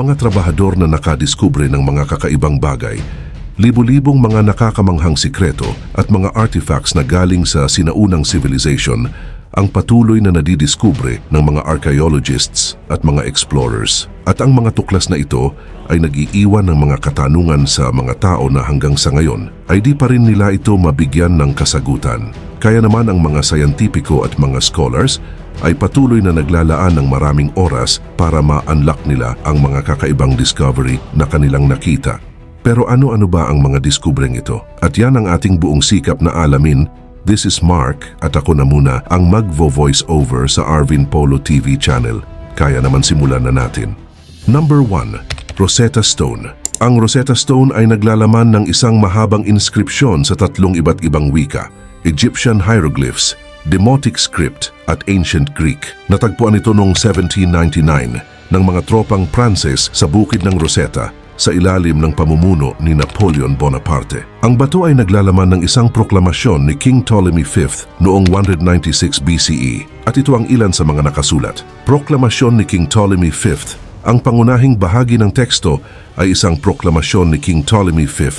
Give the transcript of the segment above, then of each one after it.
mga trabahador na nakadiskubre ng mga kakaibang bagay, libu-libong mga nakakamanghang sikreto at mga artifacts na galing sa sinaunang civilization ang patuloy na nadidiskubre ng mga archaeologists at mga explorers. At ang mga tuklas na ito ay nag-iiwan ng mga katanungan sa mga tao na hanggang sa ngayon ay di pa rin nila ito mabigyan ng kasagutan. Kaya naman ang mga sayantipiko at mga scholars ay patuloy na naglalaan ng maraming oras para ma-unlock nila ang mga kakaibang discovery na kanilang nakita. Pero ano-ano ba ang mga diskubreng ito? At yan ang ating buong sikap na alamin. This is Mark at ako na muna ang magvo-voice over sa Arvin Polo TV channel. Kaya naman simulan na natin. Number 1. Rosetta Stone. Ang Rosetta Stone ay naglalaman ng isang mahabang inskripsyon sa 3 iba't ibang wika: Egyptian hieroglyphs, Demotic script at Ancient Greek. Natagpuan ito noong 1799 ng mga tropang Pranses sa bukid ng Rosetta sa ilalim ng pamumuno ni Napoleon Bonaparte. Ang bato ay naglalaman ng isang proklamasyon ni King Ptolemy V noong 196 BCE at ito ang ilan sa mga nakasulat. Proklamasyon ni King Ptolemy V. Ang pangunahing bahagi ng teksto ay isang proklamasyon ni King Ptolemy V,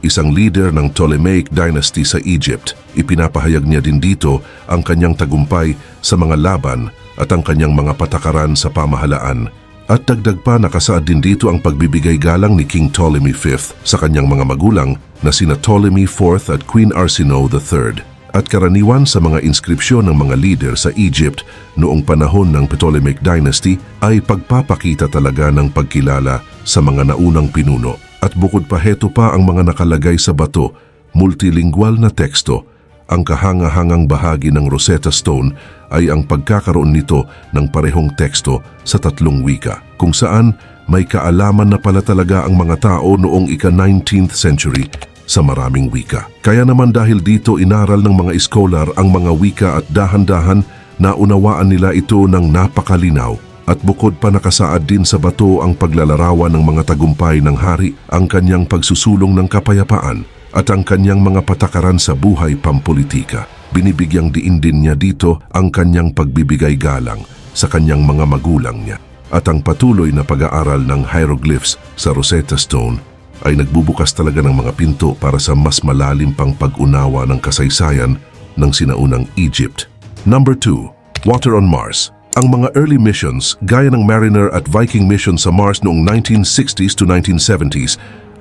isang leader ng Ptolemaic dynasty sa Egypt. Ipinapahayag niya din dito ang kanyang tagumpay sa mga laban at ang kanyang mga patakaran sa pamahalaan. At dagdag pa, nakasaad din dito ang pagbibigay galang ni King Ptolemy V sa kanyang mga magulang na sina Ptolemy IV at Queen Arsinoe III. At karaniwan sa mga inskripsyon ng mga leader sa Egypt noong panahon ng Ptolemaic dynasty ay pagpapakita talaga ng pagkilala sa mga naunang pinuno. At bukod pa, heto pa ang mga nakalagay sa bato, multilingual na teksto. Ang kahanga-hangang bahagi ng Rosetta Stone ay ang pagkakaroon nito ng parehong teksto sa 3 wika, kung saan may kaalaman na pala talaga ang mga tao noong ika-19th century sa maraming wika. Kaya naman dahil dito inaral ng mga iskolar ang mga wika at dahan-dahan na unawaan nila ito ng napakalinaw. At bukod pa, nakasaad din sa bato ang paglalarawan ng mga tagumpay ng hari, ang kanyang pagsusulong ng kapayapaan at ang kanyang mga patakaran sa buhay pampolitika. Binibigyang diin din niya dito ang kanyang pagbibigay galang sa kanyang mga magulang niya. At ang patuloy na pag-aaral ng hieroglyphs sa Rosetta Stone ay nagbubukas talaga ng mga pinto para sa mas malalim pang pag-unawa ng kasaysayan ng sinaunang Egypt. Number 2. Water on Mars. Ang mga early missions gaya ng Mariner at Viking mission sa Mars noong 1960s to 1970s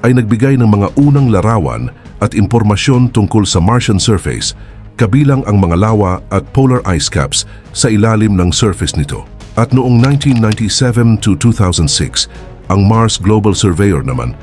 ay nagbigay ng mga unang larawan at impormasyon tungkol sa Martian surface, kabilang ang mga lawa at polar ice caps sa ilalim ng surface nito. At noong 1997 to 2006, ang Mars Global Surveyor naman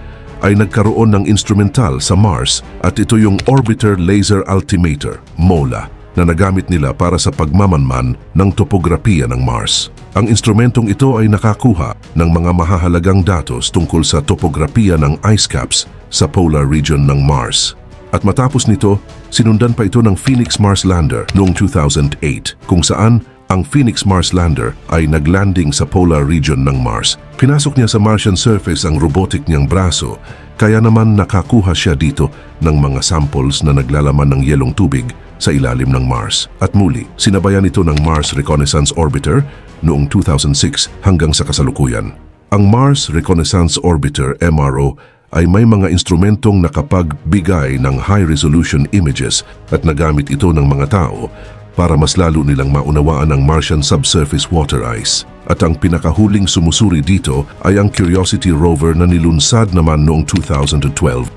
ay nagkaroon ng instrumental sa Mars at ito yung Orbiter Laser Altimeter, MOLA, na nagamit nila para sa pagmamanman ng topografiya ng Mars. Ang instrumentong ito ay nakakuha ng mga mahahalagang datos tungkol sa topografiya ng ice caps sa polar region ng Mars. At matapos nito, sinundan pa ito ng Phoenix Mars Lander noong 2008, kung saan ang Phoenix Mars Lander ay naglanding sa polar region ng Mars. Pinasok niya sa Martian surface ang robotic niyang braso, kaya naman nakakuha siya dito ng mga samples na naglalaman ng yelong tubig sa ilalim ng Mars. At muli, sinabayan ito ng Mars Reconnaissance Orbiter noong 2006 hanggang sa kasalukuyan. Ang Mars Reconnaissance Orbiter, MRO, ay may mga instrumentong nakapagbigay ng high-resolution images at nagamit ito ng mga tao para mas lalo nilang maunawaan ang Martian subsurface water ice. At ang pinakahuling sumusuri dito ay ang Curiosity rover na nilunsad naman noong 2012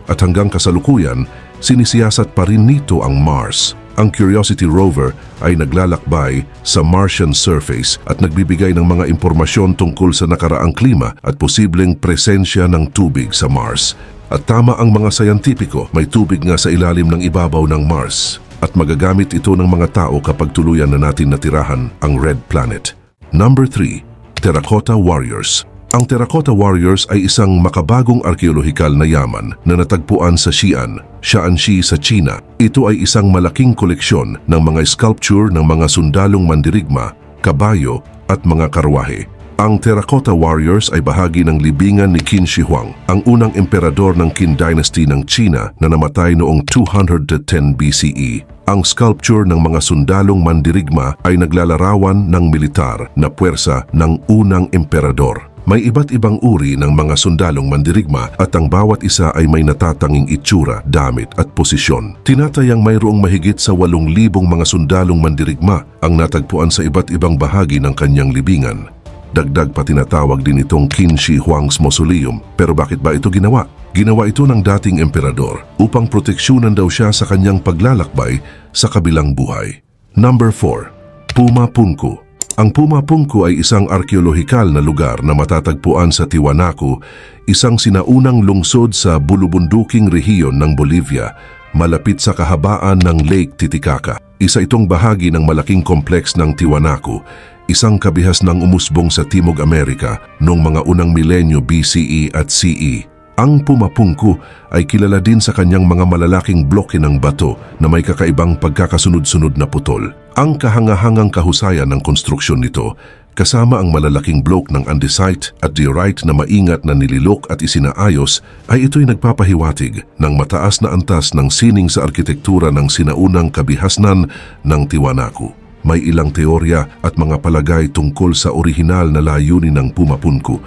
at hanggang kasalukuyan, sinisiyasat pa rin nito ang Mars. Ang Curiosity rover ay naglalakbay sa Martian surface at nagbibigay ng mga impormasyon tungkol sa nakaraang klima at posibleng presensya ng tubig sa Mars. At tama ang mga sayantipiko, may tubig nga sa ilalim ng ibabaw ng Mars. At magagamit ito ng mga tao kapag tuluyan na natin natirahan ang Red Planet. Number 3. Terracotta Warriors. Ang Terracotta Warriors ay isang makabagong arkeolohikal na yaman na natagpuan sa Xi'an, Shaanxi sa China. Ito ay isang malaking koleksyon ng mga sculpture ng mga sundalong mandirigma, kabayo at mga karwahe. Ang Terracotta Warriors ay bahagi ng libingan ni Qin Shi Huang, ang unang emperador ng Qin Dynasty ng China na namatay noong 210 BCE. Ang sculpture ng mga sundalong mandirigma ay naglalarawan ng militar na puwersa ng unang emperador. May iba't ibang uri ng mga sundalong mandirigma at ang bawat isa ay may natatanging itsura, damit at posisyon. Tinatayang mayroong mahigit sa 8,000 mga sundalong mandirigma ang natagpuan sa iba't ibang bahagi ng kanyang libingan. Dagdag pa tinatawag din itong Qin Shi Huang's Mausoleum. Pero bakit ba ito ginawa? Ginawa ito ng dating emperador upang proteksyonan daw siya sa kanyang paglalakbay sa kabilang buhay. Number 4. Puma Punku. Ang Puma Punku ay isang arkeolohikal na lugar na matatagpuan sa Tiwanaku, isang sinaunang lungsod sa bulubunduking rehiyon ng Bolivia, malapit sa kahabaan ng Lake Titicaca. Isa itong bahagi ng malaking kompleks ng Tiwanaku, isang kabihas ng umusbong sa Timog Amerika noong mga unang milenyo BCE at CE. Ang Puma Punku ay kilala din sa kanyang mga malalaking bloke ng bato na may kakaibang pagkakasunod-sunod na putol. Ang kahangahangang kahusayan ng konstruksyon nito, kasama ang malalaking bloke ng andesite at diorite na maingat na nililok at isinaayos, ay ito'y nagpapahiwatig ng mataas na antas ng sining sa arkitektura ng sinaunang kabihasnan ng Tiwanaku. May ilang teorya at mga palagay tungkol sa orihinal na layunin ng Puma Punku.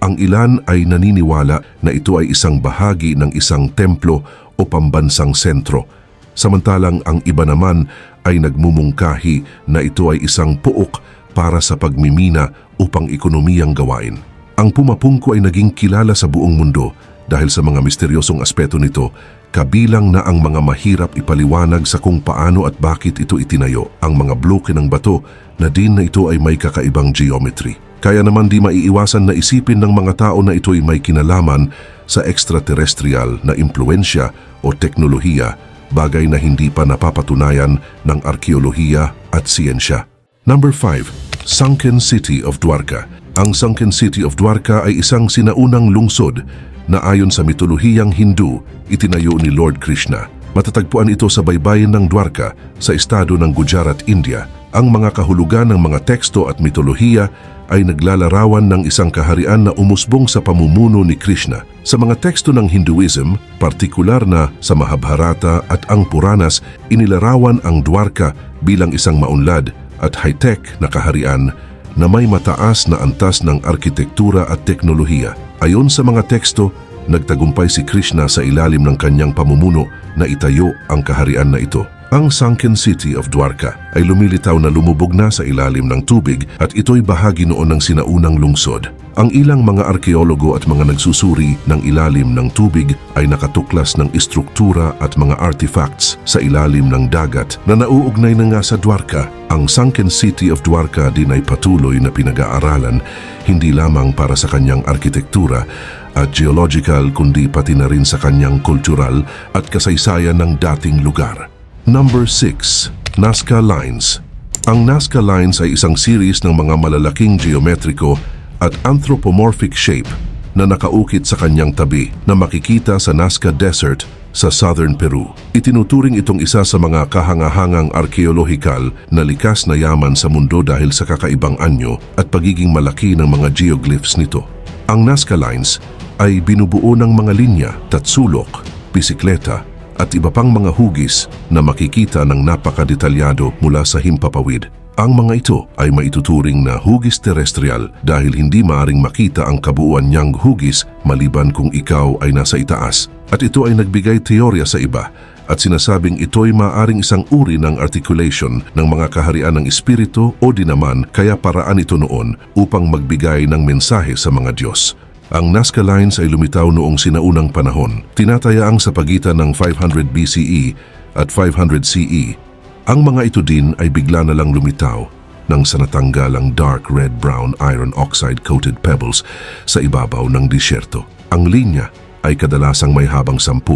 Ang ilan ay naniniwala na ito ay isang bahagi ng isang templo o pambansang sentro, samantalang ang iba naman ay nagmumungkahi na ito ay isang puok para sa pagmimina upang ekonomiyang gawain. Ang Puma Punku ay naging kilala sa buong mundo dahil sa mga misteryosong aspeto nito, kabilang na ang mga mahirap ipaliwanag sa kung paano at bakit ito itinayo, ang mga bloke ng bato na din na ito ay may kakaibang geometry. Kaya naman di maiiwasan na isipin ng mga tao na ito'y may kinalaman sa extraterrestrial na impluensya o teknolohiya, bagay na hindi pa napapatunayan ng arkeolohiya at siyensya. Number 5. Sunken City of Dwarka. Ang Sunken City of Dwarka ay isang sinaunang lungsod na ayon sa mitolohiyang Hindu, itinayo ni Lord Krishna. Matatagpuan ito sa baybayin ng Dwarka sa estado ng Gujarat, India. Ang mga kahulugan ng mga teksto at mitolohiya ay naglalarawan ng isang kaharian na umusbong sa pamumuno ni Krishna. Sa mga teksto ng Hinduism, partikular na sa Mahabharata at ang Puranas, inilarawan ang Dwarka bilang isang maunlad at high-tech na kaharian na may mataas na antas ng arkitektura at teknolohiya. Ayon sa mga teksto, nagtagumpay si Krishna sa ilalim ng kanyang pamumuno na itayo ang kaharian na ito. Ang Sunken City of Dwarka ay lumilitaw na lumubog na sa ilalim ng tubig at ito'y bahagi noon ng sinaunang lungsod. Ang ilang mga arkeologo at mga nagsusuri ng ilalim ng tubig ay nakatuklas ng istruktura at mga artifacts sa ilalim ng dagat na nauugnay na nga sa Dwarka. Ang Sunken City of Dwarka din ay patuloy na pinag-aaralan hindi lamang para sa kanyang arkitektura at geological kundi pati na rin sa kanyang kultural at kasaysayan ng dating lugar. Number 6. Nazca Lines. Ang Nazca Lines ay isang series ng mga malalaking geometriko at anthropomorphic shape na nakaukit sa kanyang tabi na makikita sa Nazca Desert sa southern Peru. Itinuturing itong isa sa mga kahangahangang arkeolohikal na likas na yaman sa mundo dahil sa kakaibang anyo at pagiging malaki ng mga geoglyphs nito. Ang Nazca Lines ay binubuo ng mga linya, tatsulok, bisikleta, at iba pang mga hugis na makikita ng napakadetalyado mula sa himpapawid. Ang mga ito ay maituturing na hugis terestrial dahil hindi maaring makita ang kabuuan niyang hugis maliban kung ikaw ay nasa itaas. At ito ay nagbigay teorya sa iba at sinasabing ito'y maaring isang uri ng articulation ng mga kaharian ng espiritu o di naman kaya paraan ito noon upang magbigay ng mensahe sa mga Diyos. Ang Nazca Lines ay lumitaw noong sinaunang panahon, tinatayaang sa pagitan ng 500 BCE at 500 CE. Ang mga ito din ay bigla na lang lumitaw nang sa natanggal ang dark red-brown iron oxide-coated pebbles sa ibabaw ng disyerto. Ang linya ay kadalasang may habang 10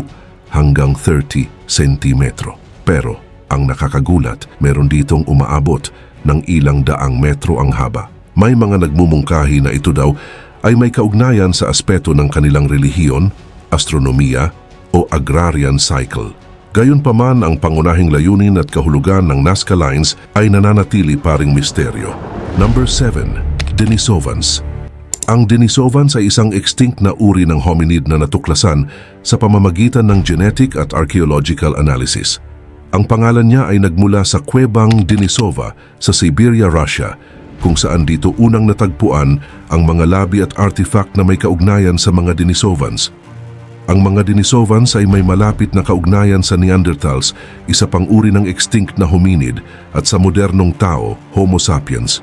hanggang 30 sentimetro. Pero ang nakakagulat, meron ditong umaabot ng ilang daang metro ang haba. May mga nagmumungkahi na ito daw ay may kaugnayan sa aspeto ng kanilang relihiyon, astronomiya o agrarian cycle. Gayunpaman, ang pangunahing layunin at kahulugan ng Nazca Lines ay nananatili paring misteryo. Number 7. Denisovans. Ang Denisovans ay isang extinct na uri ng hominid na natuklasan sa pamamagitan ng genetic at archaeological analysis. Ang pangalan niya ay nagmula sa kuwebang Denisova sa Siberia, Russia, kung saan dito unang natagpuan ang mga labi at artifact na may kaugnayan sa mga Denisovans. Ang mga Denisovans ay may malapit na kaugnayan sa Neanderthals, isa pang uri ng extinct na hominid, at sa modernong tao, Homo sapiens.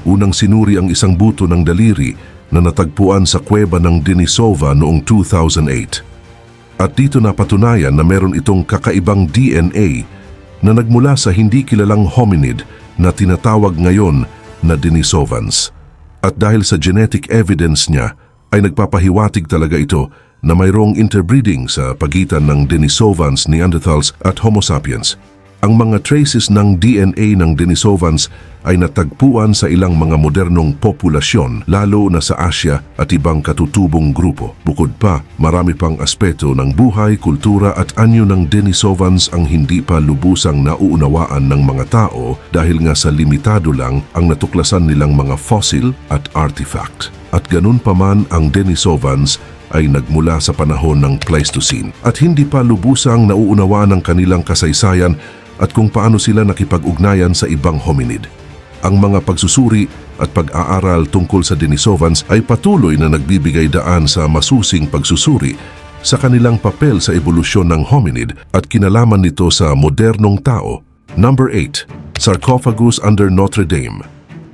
Unang sinuri ang isang buto ng daliri na natagpuan sa kuweba ng Denisova noong 2008. At dito napatunayan na meron itong kakaibang DNA na nagmula sa hindi kilalang hominid na tinatawag ngayon na Denisovans. At dahil sa genetic evidence niya, ay nagpapahiwatig talaga ito na mayroong interbreeding sa pagitan ng Denisovans, Neanderthals at Homo sapiens. Ang mga traces ng DNA ng Denisovans ay natagpuan sa ilang mga modernong populasyon, lalo na sa Asia at ibang katutubong grupo. Bukod pa, marami pang aspeto ng buhay, kultura at anyo ng Denisovans ang hindi pa lubusang nauunawaan ng mga tao dahil nga sa limitado lang ang natuklasan nilang mga fossil at artifact. At ganun pa man, ang Denisovans ay nagmula sa panahon ng Pleistocene at hindi pa lubusang nauunawaan ang kanilang kasaysayan at kung paano sila nakipag-ugnayan sa ibang hominid. Ang mga pagsusuri at pag-aaral tungkol sa Denisovans ay patuloy na nagbibigay daan sa masusing pagsusuri sa kanilang papel sa ebolusyon ng hominid at kinalaman nito sa modernong tao. Number 8. Sarcophagus under Notre Dame.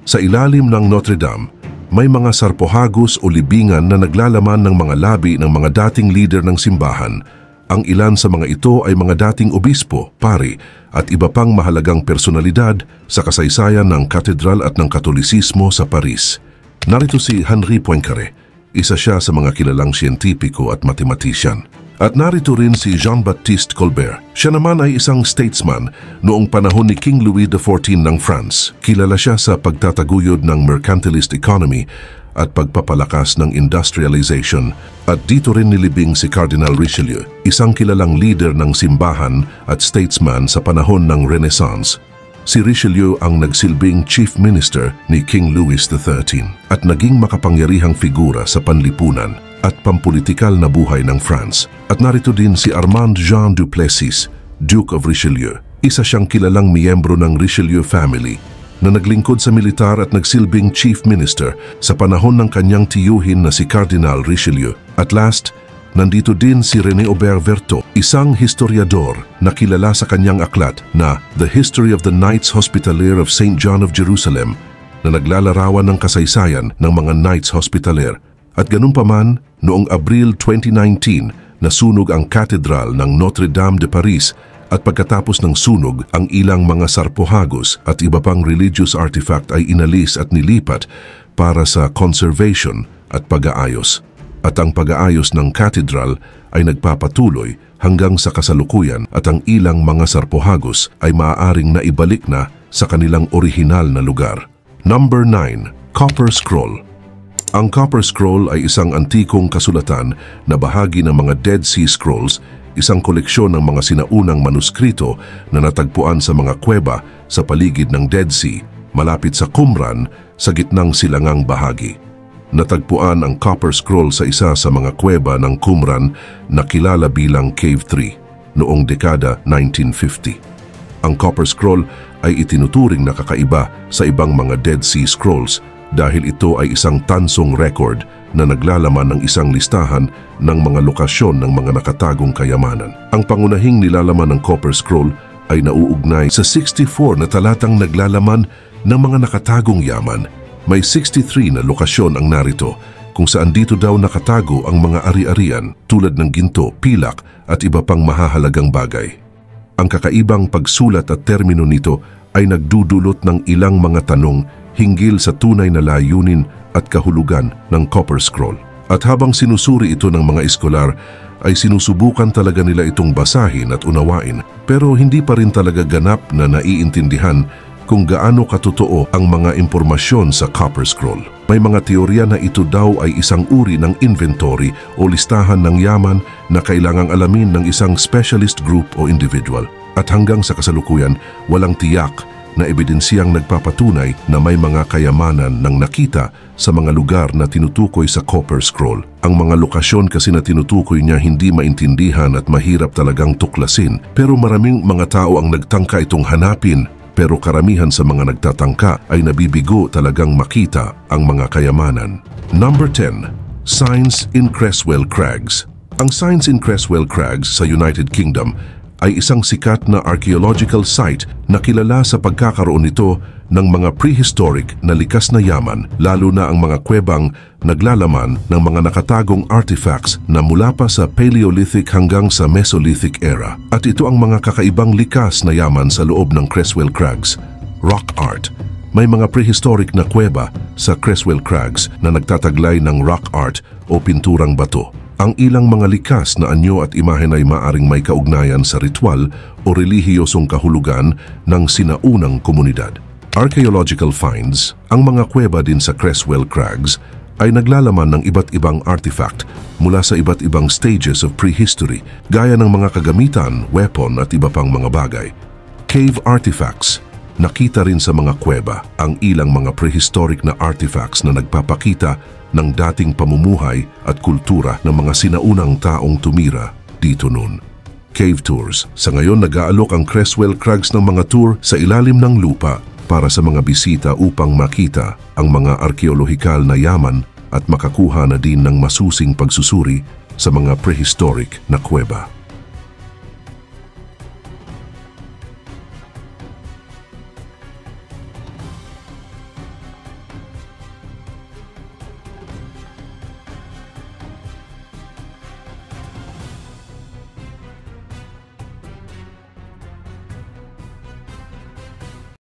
Sa ilalim ng Notre Dame, may mga sarpohagus o libingan na naglalaman ng mga labi ng mga dating leader ng simbahan. Ang ilan sa mga ito ay mga dating obispo, pari, at iba pang mahalagang personalidad sa kasaysayan ng katedral at ng katolisismo sa Paris. Narito si Henri Poincaré, isa siya sa mga kilalang siyentipiko at matematisyan. At narito rin si Jean-Baptiste Colbert. Siya naman ay isang statesman noong panahon ni King Louis XIV ng France. Kilala siya sa pagtataguyod ng mercantilist economy at pagpapalakas ng industrialization. At dito rin nilibing si Cardinal Richelieu, isang kilalang leader ng simbahan at statesman sa panahon ng Renaissance. Si Richelieu ang nagsilbing chief minister ni King Louis XIII at naging makapangyarihang figura sa panlipunan at pampolitikal na buhay ng France. At narito din si Armand Jean Duplessis, Duke of Richelieu. Isa siyang kilalang miyembro ng Richelieu family na naglingkod sa militar at nagsilbing chief minister sa panahon ng kanyang tiyuhin na si Cardinal Richelieu. At last, nandito din si René Aubert Vertot, isang historiador na kilala sa kanyang aklat na The History of the Knights Hospitalier of St. John of Jerusalem na naglalarawan ng kasaysayan ng mga Knights Hospitalier. At ganun pa man, noong Abril 2019, nasunog ang katedral ng Notre Dame de Paris at pagkatapos ng sunog, ang ilang mga sarpohagus at iba pang religious artifact ay inalis at nilipat para sa conservation at pag-aayos. At ang pag-aayos ng katedral ay nagpapatuloy hanggang sa kasalukuyan at ang ilang mga sarpohagus ay maaaring naibalik na sa kanilang orihinal na lugar. Number 9. Copper Scroll. Ang Copper Scroll ay isang antikong kasulatan na bahagi ng mga Dead Sea Scrolls, isang koleksyon ng mga sinaunang manuskrito na natagpuan sa mga kuweba sa paligid ng Dead Sea, malapit sa Qumran, sa gitnang silangang bahagi. Natagpuan ang Copper Scroll sa isa sa mga kuweba ng Qumran na kilala bilang Cave 3 noong dekada 1950. Ang Copper Scroll ay itinuturing na kakaiba sa ibang mga Dead Sea Scrolls dahil ito ay isang tansong record na naglalaman ng isang listahan ng mga lokasyon ng mga nakatagong kayamanan. Ang pangunahing nilalaman ng Copper Scroll ay nauugnay sa 64 na talatang naglalaman ng mga nakatagong yaman. May 63 na lokasyon ang narito kung saan dito daw nakatago ang mga ari-arian tulad ng ginto, pilak at iba pang mahahalagang bagay. Ang kakaibang pagsulat at termino nito ay nagdudulot ng ilang mga tanong hinggil sa tunay na layunin at kahulugan ng Copper Scroll. At habang sinusuri ito ng mga eskolar, ay sinusubukan talaga nila itong basahin at unawain, pero hindi pa rin talaga ganap na naiintindihan kung gaano katotoo ang mga impormasyon sa Copper Scroll. May mga teorya na ito daw ay isang uri ng inventory o listahan ng yaman na kailangang alamin ng isang specialist group o individual. At hanggang sa kasalukuyan, walang tiyak na ebidensiyang nagpapatunay na may mga kayamanan ng nakita sa mga lugar na tinutukoy sa Copper Scroll. Ang mga lokasyon kasi na tinutukoy niya hindi maintindihan at mahirap talagang tuklasin, pero maraming mga tao ang nagtangka itong hanapin pero karamihan sa mga nagtatangka ay nabibigo talagang makita ang mga kayamanan. Number 10. Signs in Creswell Crags. Ang Signs in Creswell Crags sa United Kingdom ay isang sikat na archaeological site na kilala sa pagkakaroon nito ng mga prehistoric na likas na yaman, lalo na ang mga kuwebang naglalaman ng mga nakatagong artifacts na mula pa sa Paleolithic hanggang sa Mesolithic era. At ito ang mga kakaibang likas na yaman sa loob ng Creswell Crags. Rock art. May mga prehistoric na kuweba sa Creswell Crags na nagtataglay ng rock art o pinturang bato. Ang ilang mga likas na anyo at imahen ay maaring may kaugnayan sa ritual o relihiyosong kahulugan ng sinaunang komunidad. Archaeological finds, ang mga kuweba din sa Creswell Crags ay naglalaman ng iba't ibang artifact mula sa iba't ibang stages of prehistory, gaya ng mga kagamitan, weapon at iba pang mga bagay. Cave artifacts. Nakita rin sa mga kuweba ang ilang mga prehistoric na artifacts na nagpapakita ng dating pamumuhay at kultura ng mga sinaunang taong tumira dito noon. Cave tours. Sa ngayon nag-aalok ang Creswell Crags ng mga tour sa ilalim ng lupa para sa mga bisita upang makita ang mga arkeolohikal na yaman at makakuha na din ng masusing pagsusuri sa mga prehistoric na kuweba.